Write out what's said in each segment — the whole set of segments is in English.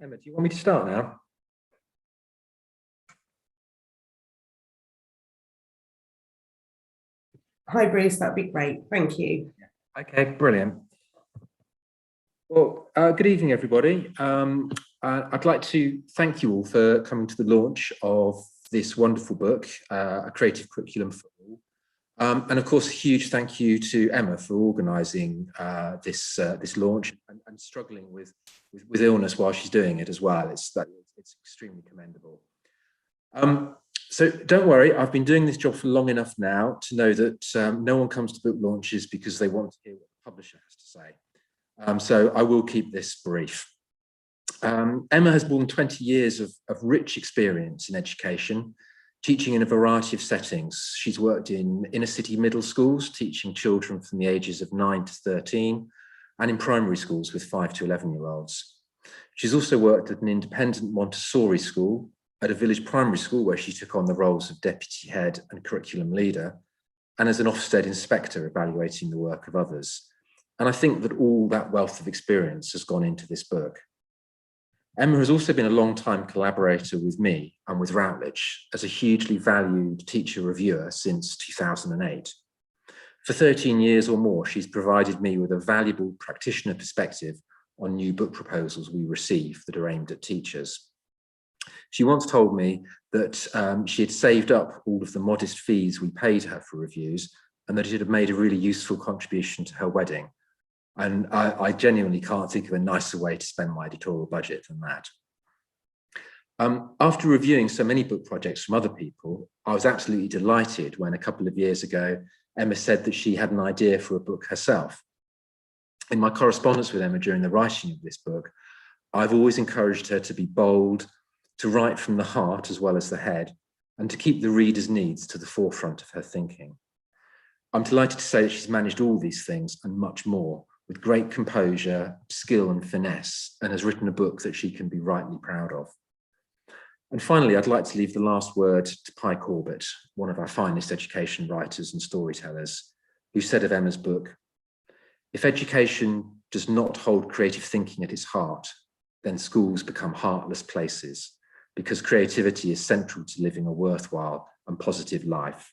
Emma, do you want me to start now? Hi, Bruce, that'd be great. Thank you. Okay, brilliant. Well, good evening, everybody. I'd like to thank you all for coming to the launch of this wonderful book, A Creative Curriculum for All. And of course, a huge thank you to Emma for organising this launch and struggling with illness while she's doing it as well. It's extremely commendable. So don't worry, I've been doing this job for long enough now to know that no one comes to book launches because they want to hear what the publisher has to say. So I will keep this brief. Emma has more than 20 years of rich experience in education, teaching in a variety of settings. She's worked in inner city middle schools, teaching children from the ages of 9 to 13, and in primary schools with 5 to 11-year-olds. She's also worked at an independent Montessori school, at a village primary school where she took on the roles of deputy head and curriculum leader, and as an Ofsted inspector evaluating the work of others. And I think that all that wealth of experience has gone into this book. Emma has also been a long-time collaborator with me and with Routledge as a hugely valued teacher reviewer since 2008. For 13 years or more, she's provided me with a valuable practitioner perspective on new book proposals we receive that are aimed at teachers. She once told me that she had saved up all of the modest fees we paid her for reviews and that it had made a really useful contribution to her wedding. And I genuinely can't think of a nicer way to spend my editorial budget than that. After reviewing so many book projects from other people, I was absolutely delighted when a couple of years ago, Emma said that she had an idea for a book herself. In my correspondence with Emma during the writing of this book, I've always encouraged her to be bold, to write from the heart as well as the head, and to keep the reader's needs to the forefront of her thinking. I'm delighted to say that she's managed all these things and much more with great composure, skill and finesse, and has written a book that she can be rightly proud of. And finally, I'd like to leave the last word to Pi Corbett, one of our finest education writers and storytellers, who said of Emma's book, "If education does not hold creative thinking at its heart, then schools become heartless places, because creativity is central to living a worthwhile and positive life.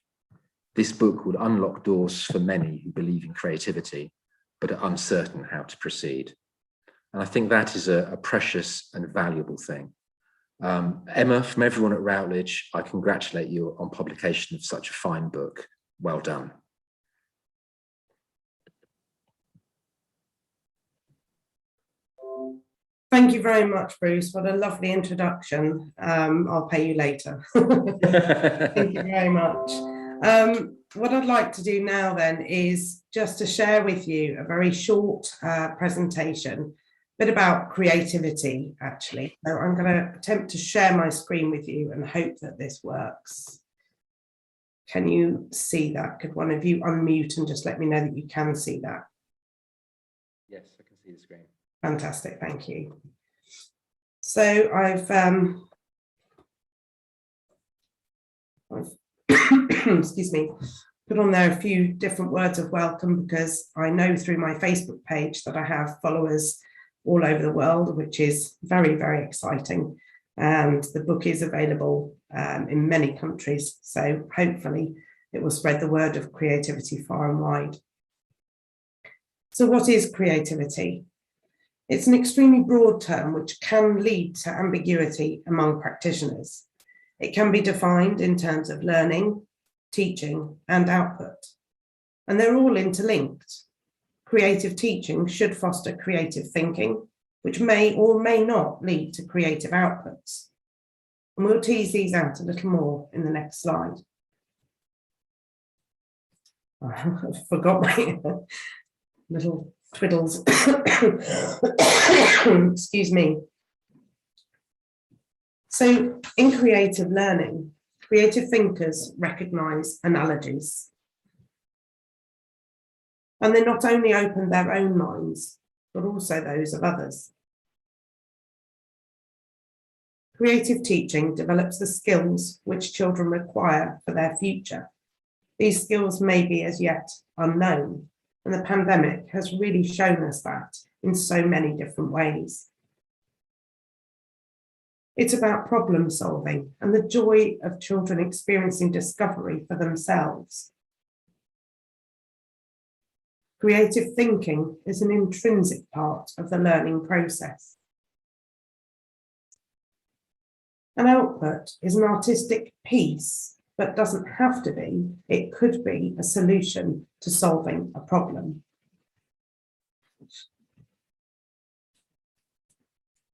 This book will unlock doors for many who believe in creativity, but are uncertain how to proceed." And I think that is a precious and valuable thing. Emma, from everyone at Routledge, I congratulate you on publication of such a fine book. Well done. Thank you very much, Bruce. What a lovely introduction. I'll pay you later. Thank you very much. What I'd like to do now then is just to share with you a very short presentation, a bit about creativity, actually. So I'm going to attempt to share my screen with you and hope that this works. Can you see that? Could one of you unmute and just let me know that you can see that? Yes, I can see the screen. Fantastic, thank you. So I've excuse me, put on there a few different words of welcome because I know through my Facebook page that I have followers all over the world, which is very, very exciting. And the book is available in many countries. So hopefully it will spread the word of creativity far and wide. So what is creativity? It's an extremely broad term which can lead to ambiguity among practitioners. It can be defined in terms of learning, teaching, and output. And they're all interlinked. Creative teaching should foster creative thinking, which may or may not lead to creative outputs. And we'll tease these out a little more in the next slide. I forgot my little twiddles. Excuse me. So in creative learning, creative thinkers recognize analogies. And they not only open their own minds, but also those of others. Creative teaching develops the skills which children require for their future. These skills may be as yet unknown, and the pandemic has really shown us that in so many different ways. It's about problem solving and the joy of children experiencing discovery for themselves. Creative thinking is an intrinsic part of the learning process. An output is an artistic piece, but doesn't have to be. It could be a solution to solving a problem.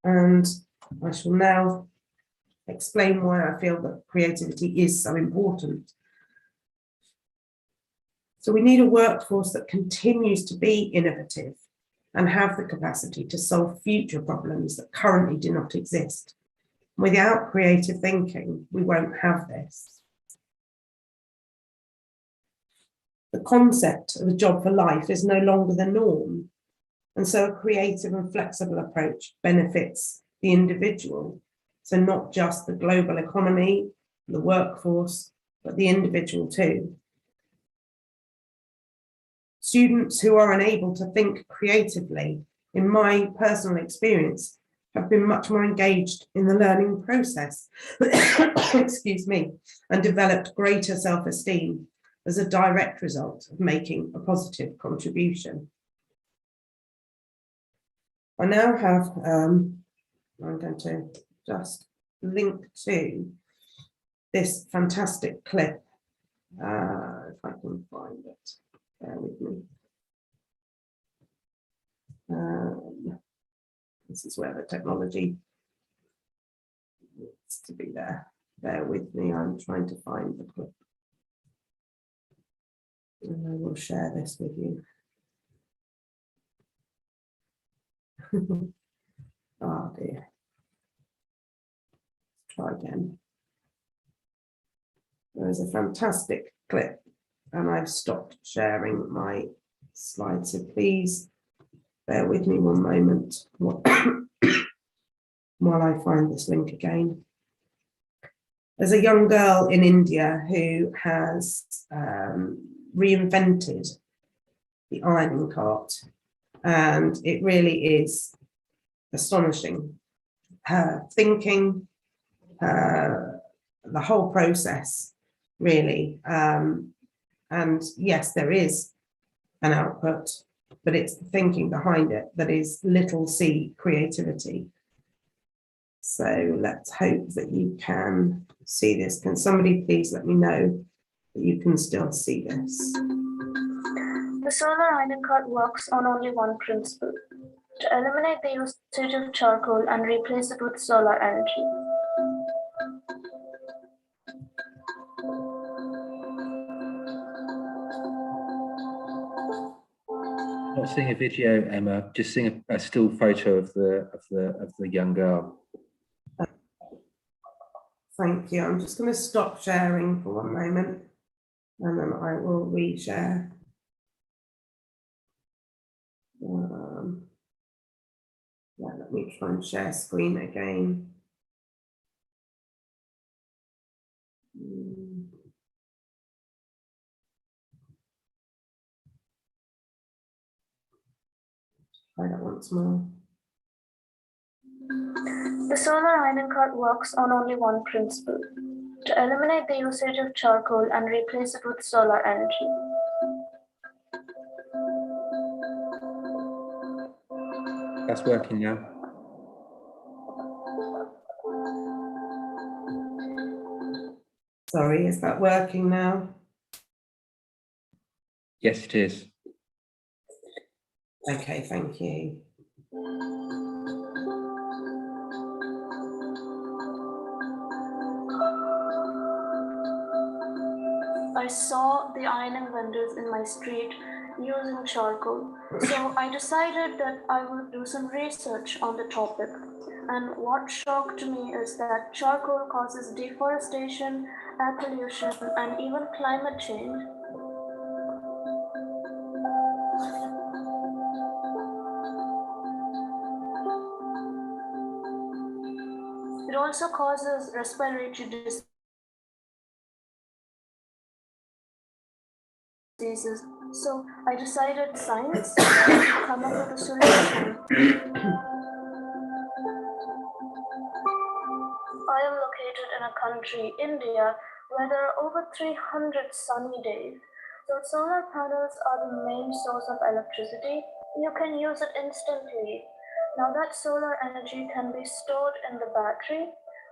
And I shall now explain why I feel that creativity is so important. So we need a workforce that continues to be innovative and have the capacity to solve future problems that currently do not exist. Without creative thinking, we won't have this. The concept of a job for life is no longer the norm. And so a creative and flexible approach benefits the individual. So not just the global economy, the workforce, but the individual too. Students who are unable to think creatively, in my personal experience, have been much more engaged in the learning process, excuse me, and developed greater self-esteem as a direct result of making a positive contribution. I now have, I'm going to just link to this fantastic clip, if I can find it. Bear with me. This is where the technology needs to be there. Bear with me, I'm trying to find the clip. And I will share this with you. Oh dear. Let's try again. There is a fantastic clip and I've stopped sharing my slides, so please bear with me one moment while I find this link again. There's a young girl in India who has reinvented the ironing cart, and it really is astonishing. Her thinking, the whole process, really. And yes, there is an output, but it's the thinking behind it that is little c creativity. So let's hope that you can see this. Can somebody please let me know that you can still see this? The solar ironing cart works on only one principle: to eliminate the usage of charcoal and replace it with solar energy. Not seeing a video, Emma. Just seeing a still photo of the young girl. Thank you. I'm just going to stop sharing for one moment, and then I will reshare. Yeah, let me try and share screen again. Try that once more. The solar ironing cart works on only one principle: to eliminate the usage of charcoal and replace it with solar energy. That's working now. Sorry, is that working now? Yes, it is. Okay, thank you. I saw the ironing vendors in my street using charcoal, so I decided that I would do some research on the topic. And what shocked me is that charcoal causes deforestation, air pollution, and even climate change. It also causes respiratory diseases. So I decided science to come up with a solution. in a country, India, where there are over 300 sunny days. So solar panels are the main source of electricity. You can use it instantly. Now that solar energy can be stored in the battery,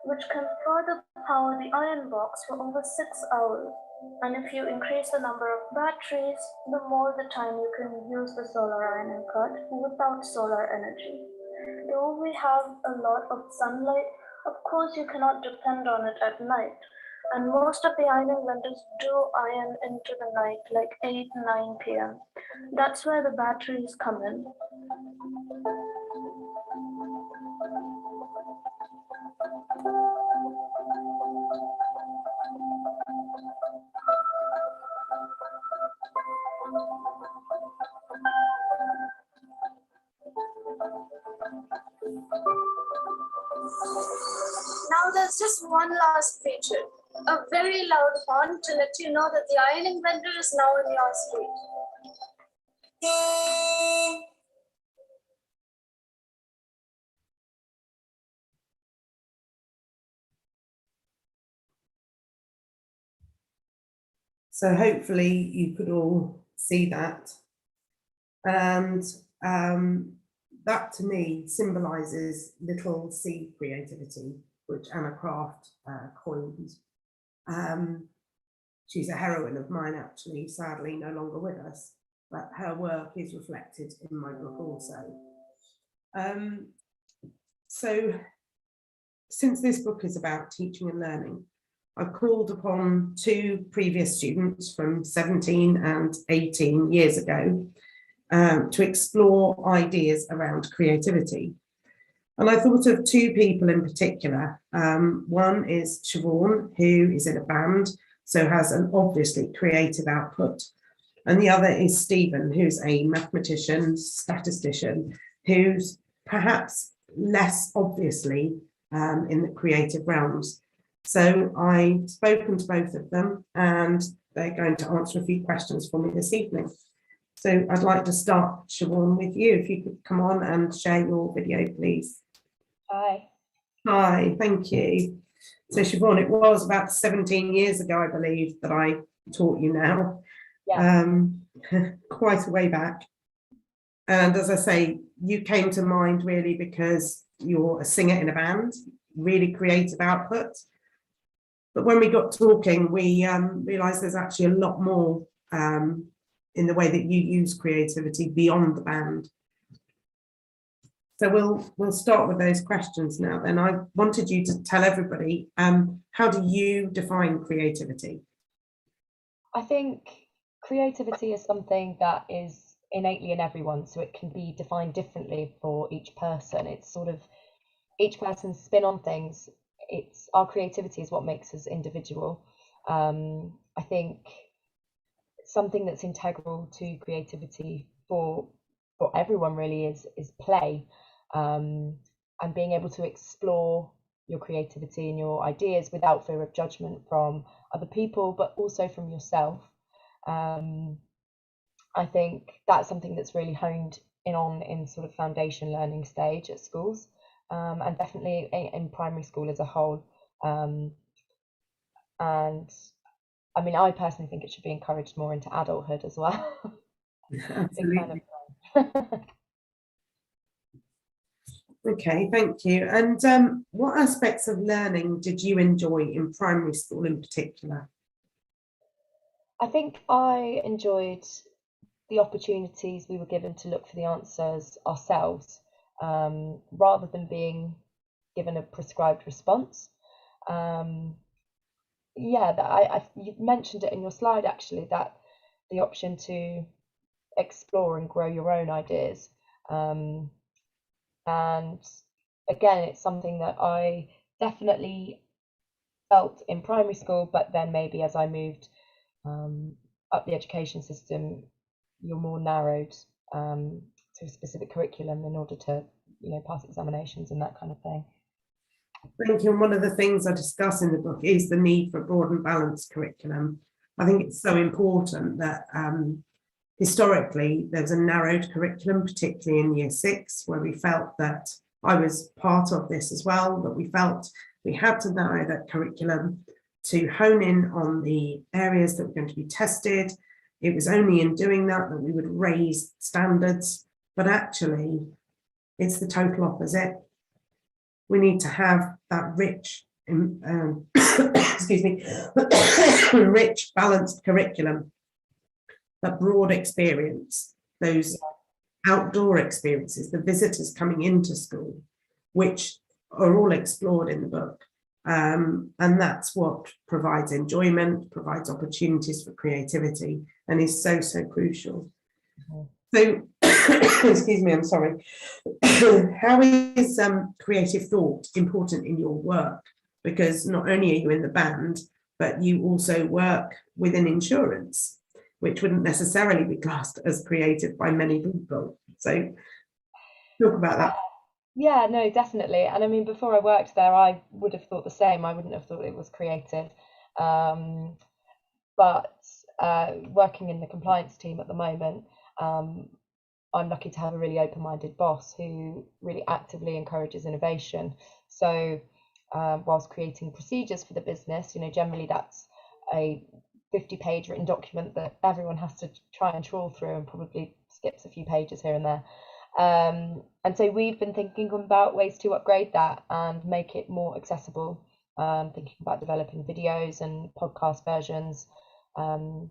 which can further power the iron box for over 6 hours. And if you increase the number of batteries, the more the time you can use the solar iron cut without solar energy. Though we have a lot of sunlight, of course you cannot depend on it at night. And most of the ironing vendors do iron into the night, like 8, 9 p.m. That's where the batteries come in. Now there's just one last feature, a very loud horn to let you know that the ironing vendor is now in your street. So hopefully you could all see that. And that to me symbolises little C creativity, which Anna Craft coined. She's a heroine of mine, actually, sadly no longer with us, but her work is reflected in my book also. So since this book is about teaching and learning, I've called upon two previous students from 17 and 18 years ago to explore ideas around creativity. And I thought of two people in particular. One is Siobhan, who is in a band, so has an obviously creative output. And the other is Stephen, who's a mathematician, statistician, who's perhaps less obviously in the creative realms. So I've spoken to both of them and they're going to answer a few questions for me this evening. So I'd like to start, Siobhan, with you. If you could come on and share your video, please. Hi. Hi, thank you. So Siobhan, it was about 17 years ago, I believe, that I taught you now. Yeah. Quite a way back. And as I say, you came to mind really because you're a singer in a band, really creative output. But when we got talking, we realised there's actually a lot more in the way that you use creativity beyond the band. So we'll start with those questions now. Then I wanted you to tell everybody, how do you define creativity? I think creativity is something that is innately in everyone, so it can be defined differently for each person. It's sort of each person's spin on things. It's our creativity is what makes us individual. I think something that's integral to creativity for everyone really is play, and being able to explore your creativity and your ideas without fear of judgment from other people, but also from yourself. I think that's something that's really honed in on in sort of foundation learning stage at schools, and definitely in primary school as a whole. And I mean, I personally think it should be encouraged more into adulthood as well. Absolutely. Okay, thank you. And what aspects of learning did you enjoy in primary school in particular? I think I enjoyed the opportunities we were given to look for the answers ourselves, rather than being given a prescribed response. Yeah, you mentioned it in your slide actually, that the option to explore and grow your own ideas. And again, it's something that I definitely felt in primary school, but then maybe as I moved up the education system, you're more narrowed to a specific curriculum in order to, pass examinations and that kind of thing. Thank you. And one of the things I discuss in the book is the need for a broad and balanced curriculum. I think it's so important that historically there's a narrowed curriculum, particularly in year 6, where we felt that I was part of this as well, that we felt We had to narrow that curriculum to hone in on the areas that were going to be tested. It was only in doing that that we would raise standards, but actually it's the total opposite. We need to have that rich, excuse me, rich, balanced curriculum, that broad experience, those outdoor experiences, the visitors coming into school, which are all explored in the book. And that's what provides enjoyment, provides opportunities for creativity, and is so, so crucial. So, excuse me, I'm sorry. How is creative thought important in your work? Because not only are you in the band, but you also work within insurance, which wouldn't necessarily be classed as creative by many people. So talk about that. Yeah, no, definitely. And I mean, before I worked there, I would have thought the same. I wouldn't have thought it was creative. But working in the compliance team at the moment, I'm lucky to have a really open-minded boss who really actively encourages innovation. So whilst creating procedures for the business, generally that's a 50-page written document that everyone has to try and trawl through and probably skips a few pages here and there. And so we've been thinking about ways to upgrade that and make it more accessible, thinking about developing videos and podcast versions to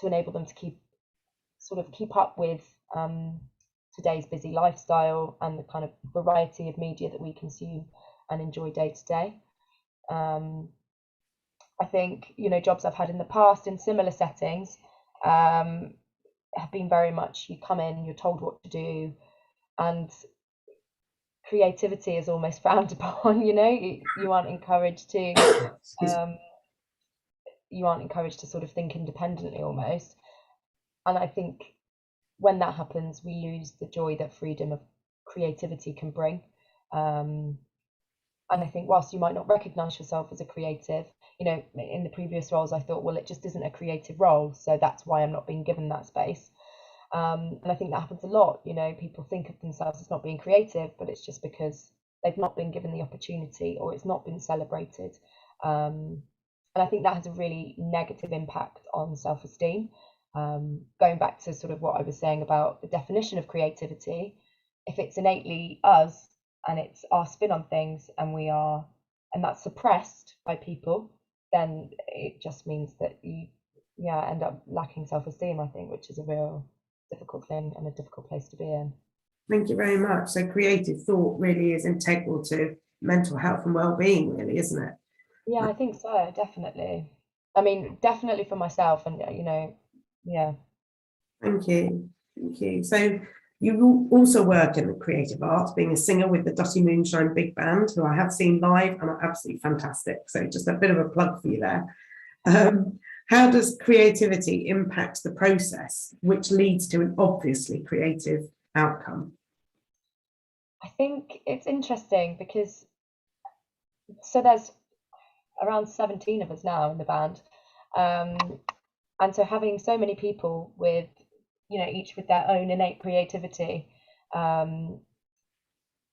enable them to keep up with today's busy lifestyle and the kind of variety of media that we consume and enjoy day to day. I think, jobs I've had in the past in similar settings have been very much, you come in, you're told what to do, and creativity is almost frowned upon. You aren't encouraged to sort of think independently almost. And I think when that happens, we lose the joy that freedom of creativity can bring. And I think whilst you might not recognize yourself as a creative, in the previous roles, I thought, well, it just isn't a creative role, so that's why I'm not being given that space. And I think that happens a lot. People think of themselves as not being creative, but it's just because they've not been given the opportunity or it's not been celebrated. And I think that has a really negative impact on self-esteem. Going back to sort of what I was saying about the definition of creativity, if it's innately us and it's our spin on things and that's suppressed by people, then it just means that you end up lacking self-esteem, I think, which is a real difficult thing and a difficult place to be in. Thank you very much. So creative thought really is integral to mental health and well-being, really, isn't it? Yeah, I think so, definitely. I mean, definitely for myself, and yeah. Thank you. So you also work in the creative arts, being a singer with the Dutty Moonshine Big Band, who I have seen live and are absolutely fantastic. So just a bit of a plug for you there. How does creativity impact the process, which leads to an obviously creative outcome? I think it's interesting because there's around 17 of us now in the band. And so having so many people with, each with their own innate creativity,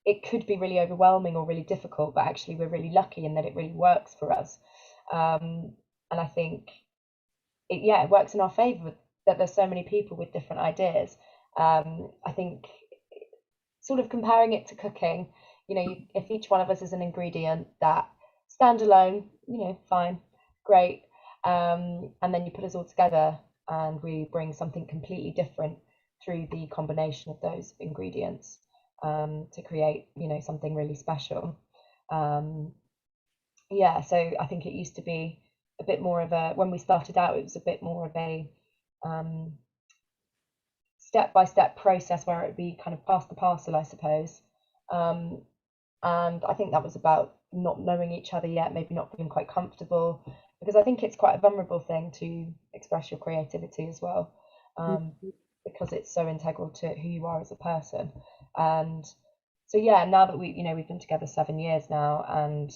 it could be really overwhelming or really difficult, but actually we're really lucky in that it really works for us. And I think it works in our favor that there's so many people with different ideas. I think sort of comparing it to cooking, if each one of us is an ingredient that stand alone, fine, great. And then you put us all together and we bring something completely different through the combination of those ingredients to create, something really special. So I think it used to be a bit more of when we started out, it was a bit more of a step-by-step process where it would be kind of pass the parcel, I suppose. And I think that was about not knowing each other yet, maybe not being quite comfortable, because I think it's quite a vulnerable thing to express your creativity as well, because it's so integral to who you are as a person. And so now that we've been together 7 years now, and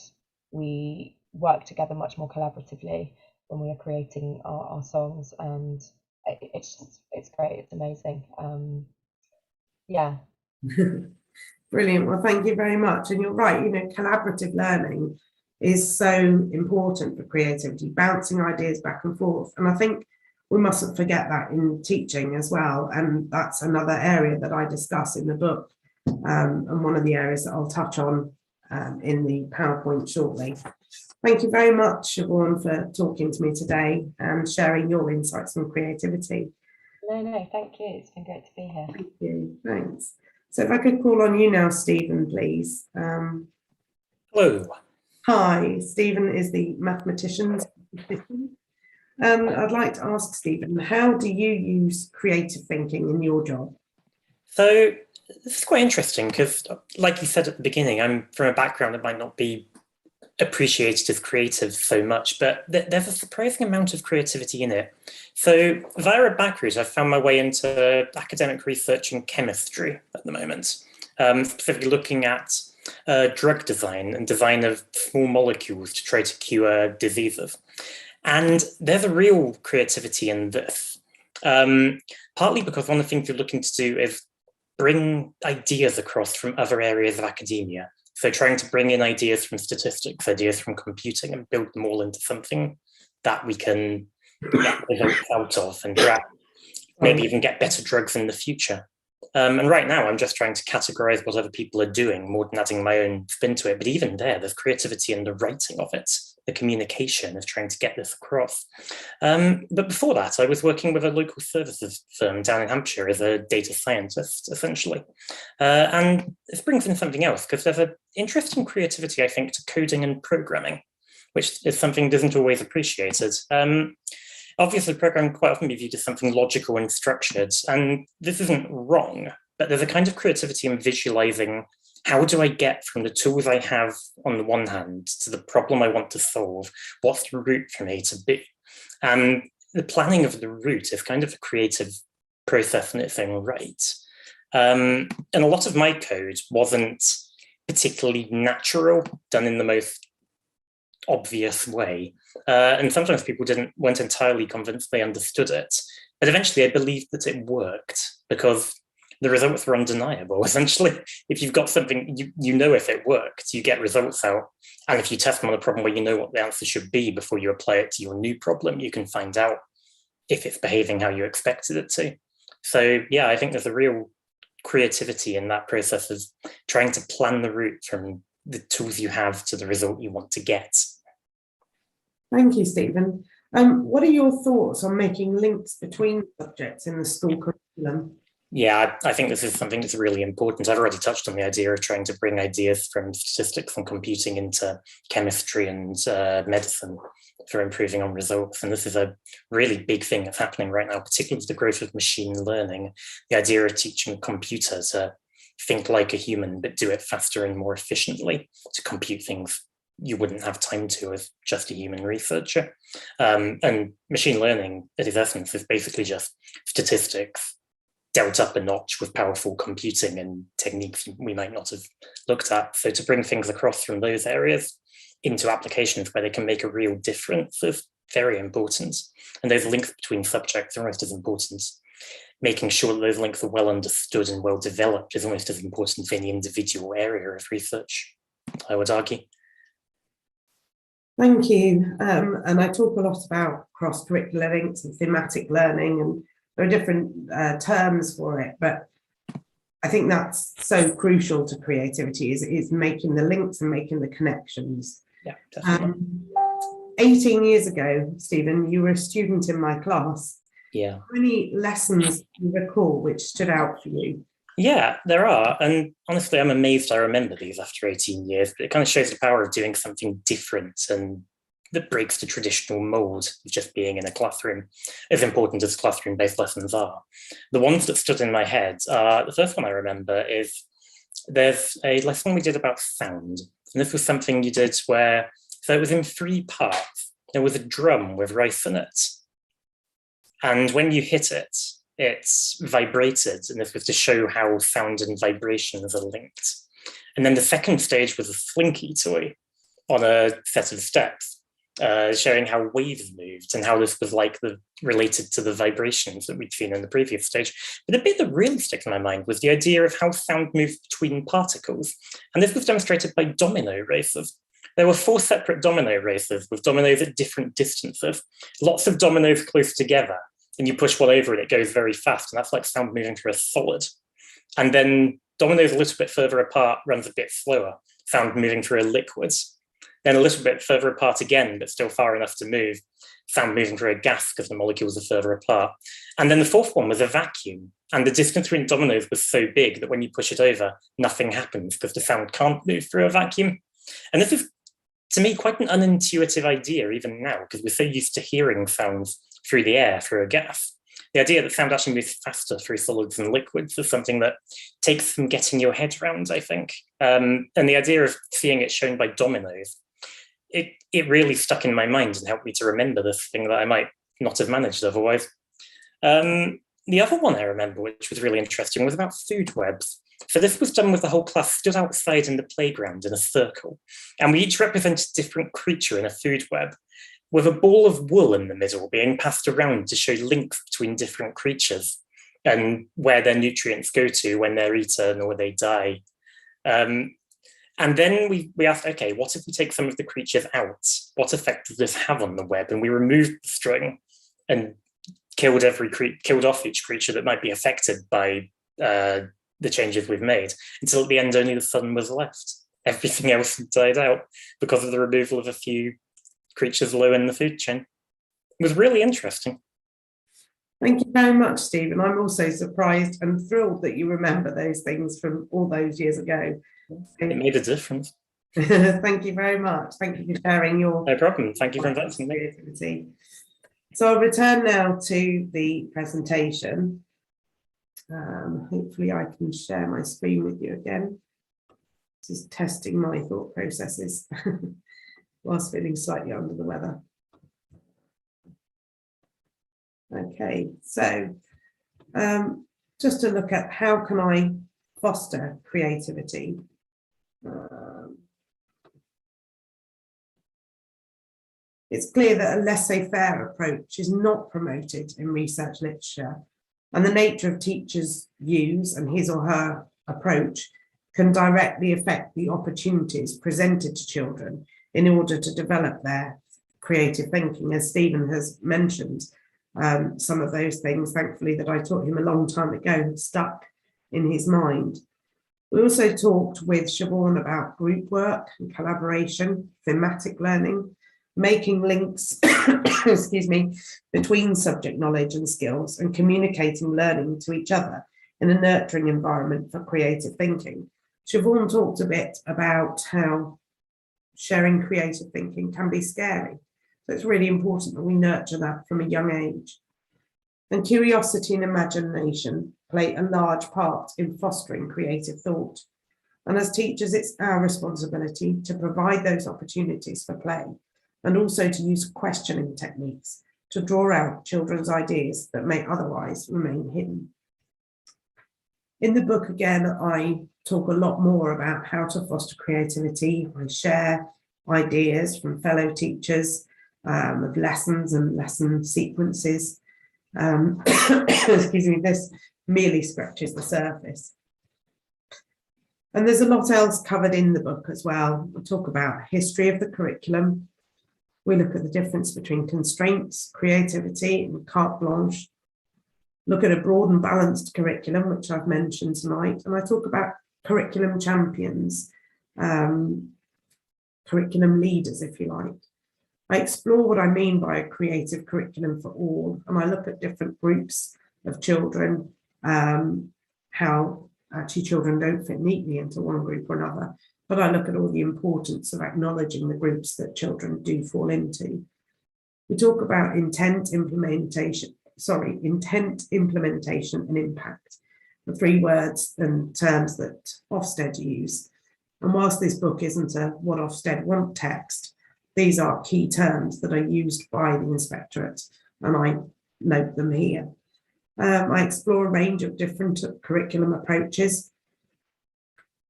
we work together much more collaboratively when we are creating our songs, and it's great, it's amazing. Brilliant. Well, thank you very much. And you're right, collaborative learning is so important for creativity, bouncing ideas back and forth. And I think we mustn't forget that in teaching as well. And that's another area that I discuss in the book, and one of the areas that I'll touch on in the PowerPoint shortly. Thank you very much, Siobhan, for talking to me today and sharing your insights on creativity. No, thank you. It's been great to be here. Thank you. Thanks. So if I could call on you now, Stephen, please. Hello. Hi, Stephen is the mathematician's assistant. I'd like to ask Stephen, how do you use creative thinking in your job? So this is quite interesting because, like you said at the beginning, I'm from a background that might not be appreciated as creative so much, but there's a surprising amount of creativity in it. So via a back route, I've found my way into academic research in chemistry at the moment, specifically looking at drug design and design of small molecules to try to cure diseases. And there's a real creativity in this, partly because one of the things you're looking to do is bring ideas across from other areas of academia. So trying to bring in ideas from statistics, ideas from computing, and build them all into something that we can get results out of, and perhaps maybe even get better drugs in the future. And right now, I'm just trying to categorize what other people are doing more than adding my own spin to it. But even there's creativity in the writing of it, the communication of trying to get this across. But before that, I was working with a local services firm down in Hampshire as a data scientist, essentially. And this brings in something else, because there's an interesting creativity, I think, to coding and programming, which is something that isn't always appreciated. Obviously, programming quite often be viewed as something logical and structured, and this isn't wrong, but there's a kind of creativity in visualizing how do I get from the tools I have on the one hand to the problem I want to solve? What's the route from A to B? And the planning of the route is kind of a creative process in its own right. And a lot of my code wasn't particularly natural, done in the most obvious way. And sometimes people weren't entirely convinced they understood it. But eventually I believed that it worked because the results were undeniable. Essentially, if you've got something, you know if it worked, you get results out. And if you test them on a problem where you know what the answer should be before you apply it to your new problem, you can find out if it's behaving how you expected it to. So yeah, I think there's a real creativity in that process of trying to plan the route from the tools you have to the result you want to get. Thank you, Stephen. What are your thoughts on making links between subjects in the school curriculum? Yeah, I think this is something that's really important. I've already touched on the idea of trying to bring ideas from statistics and computing into chemistry and medicine for improving on results. And this is a really big thing that's happening right now, particularly with the growth of machine learning. The idea of teaching a computer to think like a human, but do it faster and more efficiently, to compute things you wouldn't have time to as just a human researcher. And machine learning, at its essence, is basically just statistics dealt up a notch with powerful computing and techniques we might not have looked at. So to bring things across from those areas into applications where they can make a real difference is very important. And those links between subjects are almost as important. Making sure that those links are well understood and well developed is almost as important as any individual area of research, I would argue. Thank you. And I talk a lot about cross-curricular links and thematic learning, and there are different terms for it, but I think that's so crucial to creativity is making the links and making the connections. Yeah, definitely. 18 years ago, Stephen, you were a student in my class. Yeah. How many lessons do you recall which stood out for you? Yeah, there are. And honestly, I'm amazed I remember these after 18 years, but it kind of shows the power of doing something different and that breaks the traditional mold of just being in a classroom, as important as classroom-based lessons are. The ones that stood in my head, the first one I remember is there's a lesson we did about sound. And this was something you did where, so it was in 3 parts. There was a drum with rice in it. And when you hit it, it's vibrated. And this was to show how sound and vibrations are linked. And then the second stage was a slinky toy on a set of steps. Showing how waves moved and how this was related to the vibrations that we'd seen in the previous stage. But the bit that really stuck in my mind was the idea of how sound moves between particles. And this was demonstrated by domino races. There were 4 separate domino races with dominoes at different distances, lots of dominoes close together, and you push one over and it goes very fast, and that's like sound moving through a solid. And then dominoes a little bit further apart runs a bit slower, sound moving through a liquid. Then a little bit further apart again, but still far enough to move, sound moving through a gas because the molecules are further apart. And then the 4th one was a vacuum. And the distance between dominoes was so big that when you push it over, nothing happens because the sound can't move through a vacuum. And this is, to me, quite an unintuitive idea even now, because we're so used to hearing sounds through the air, through a gas. The idea that sound actually moves faster through solids and liquids is something that takes some getting your head around, I think. And the idea of seeing it shown by dominoes, it really stuck in my mind and helped me to remember this thing that I might not have managed otherwise. The other one I remember, which was really interesting, was about food webs. So this was done with the whole class stood outside in the playground in a circle, and we each represented a different creature in a food web, with a ball of wool in the middle being passed around to show links between different creatures and where their nutrients go to when they're eaten or they die. And then we asked, okay, what if we take some of the creatures out? What effect does this have on the web? And we removed the string and killed off each creature that might be affected by the changes we've made, until at the end only the sun was left. Everything else had died out because of the removal of a few creatures low in the food chain. It was really interesting. Thank you very much, Stephen. I'm also surprised and thrilled that you remember those things from all those years ago. It made a difference. Thank you very much. Thank you for sharing your... No problem. Thank you for inviting me. Creativity. So I'll return now to the presentation. Hopefully I can share my screen with you again. This is testing my thought processes whilst feeling slightly under the weather. Okay, so just to look at how can I foster creativity. It's clear that a laissez-faire approach is not promoted in research literature, and the nature of teachers' views and his or her approach can directly affect the opportunities presented to children in order to develop their creative thinking. As Stephen has mentioned, some of those things, thankfully, that I taught him a long time ago have stuck in his mind. We also talked with Siobhan about group work and collaboration, thematic learning, making links excuse me, between subject knowledge and skills, and communicating learning to each other in a nurturing environment for creative thinking. Siobhan talked a bit about how sharing creative thinking can be scary. So it's really important that we nurture that from a young age. And curiosity and imagination play a large part in fostering creative thought. And as teachers, it's our responsibility to provide those opportunities for play, and also to use questioning techniques to draw out children's ideas that may otherwise remain hidden. In the book, again, I talk a lot more about how to foster creativity. I share ideas from fellow teachers of lessons and lesson sequences. Excuse me, this merely scratches the surface. And there's a lot else covered in the book as well. We talk about history of the curriculum. We look at the difference between constraints, creativity, and carte blanche. Look at a broad and balanced curriculum, which I've mentioned tonight. And I talk about curriculum champions, curriculum leaders, if you like. I explore what I mean by a creative curriculum for all, and I look at different groups of children, how actually children don't fit neatly into one group or another, but I look at all the importance of acknowledging the groups that children do fall into. We talk about intent, implementation, and impact, the 3 words and terms that Ofsted use. And whilst this book isn't a what Ofsted want text, these are key terms that are used by the inspectorate, and I note them here. I explore a range of different curriculum approaches,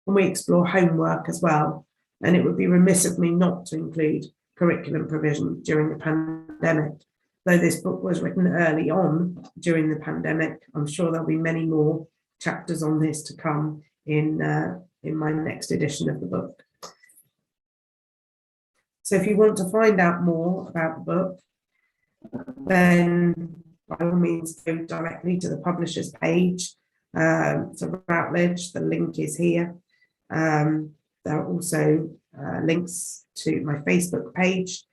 and we explore homework as well. And it would be remiss of me not to include curriculum provision during the pandemic. Though this book was written early on during the pandemic, I'm sure there'll be many more chapters on this to come in my next edition of the book. So if you want to find out more about the book, then by all means go directly to the publisher's page, to Routledge. The link is here. There are also links to my Facebook page,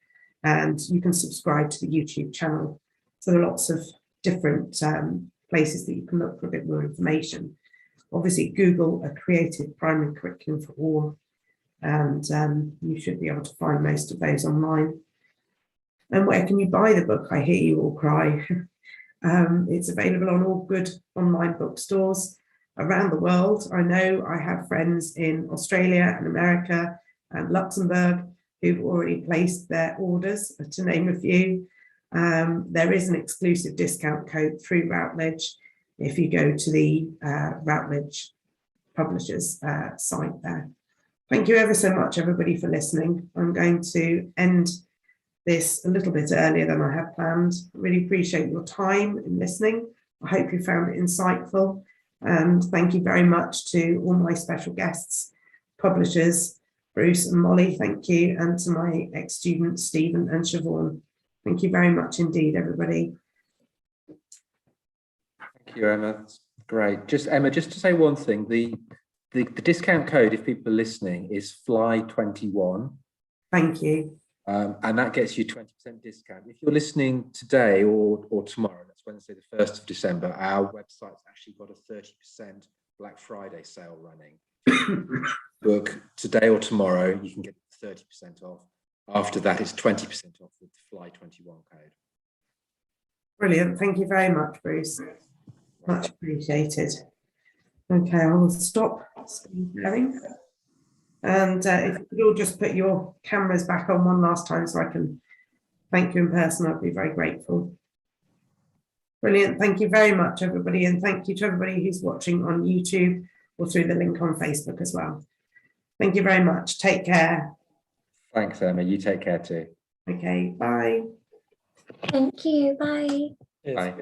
and you can subscribe to the YouTube channel. So there are lots of different places that you can look for a bit more information. Obviously, Google a creative primary curriculum for all, and you should be able to find most of those online. And where can you buy the book? I hear you all cry. It's available on all good online bookstores around the world. I know I have friends in Australia and America and Luxembourg who've already placed their orders, to name a few. There is an exclusive discount code through Routledge if you go to the Routledge publishers site there. Thank you ever so much, everybody, for listening. I'm going to end this a little bit earlier than I had planned. I really appreciate your time in listening. I hope you found it insightful. And thank you very much to all my special guests, publishers, Bruce and Molly, thank you. And to my ex-students, Stephen and Siobhan. Thank you very much indeed, everybody. Thank you, Emma. That's great. Emma, just to say one thing, the discount code, if people are listening, is FLY21. Thank you. And that gets you 20% discount. If you're listening today or tomorrow, that's Wednesday, the 1st of December, our website's actually got a 30% Black Friday sale running. Book today or tomorrow, you can get 30% off. After that, it's 20% off with the FLY21 code. Brilliant. Thank you very much, Bruce. Much appreciated. Okay, I will stop sharing. And if you could all just put your cameras back on one last time so I can thank you in person, I'd be very grateful. Brilliant. Thank you very much, everybody. And thank you to everybody who's watching on YouTube or through the link on Facebook as well. Thank you very much. Take care. Thanks, Emma. You take care too. Okay, bye. Thank you. Bye. Bye.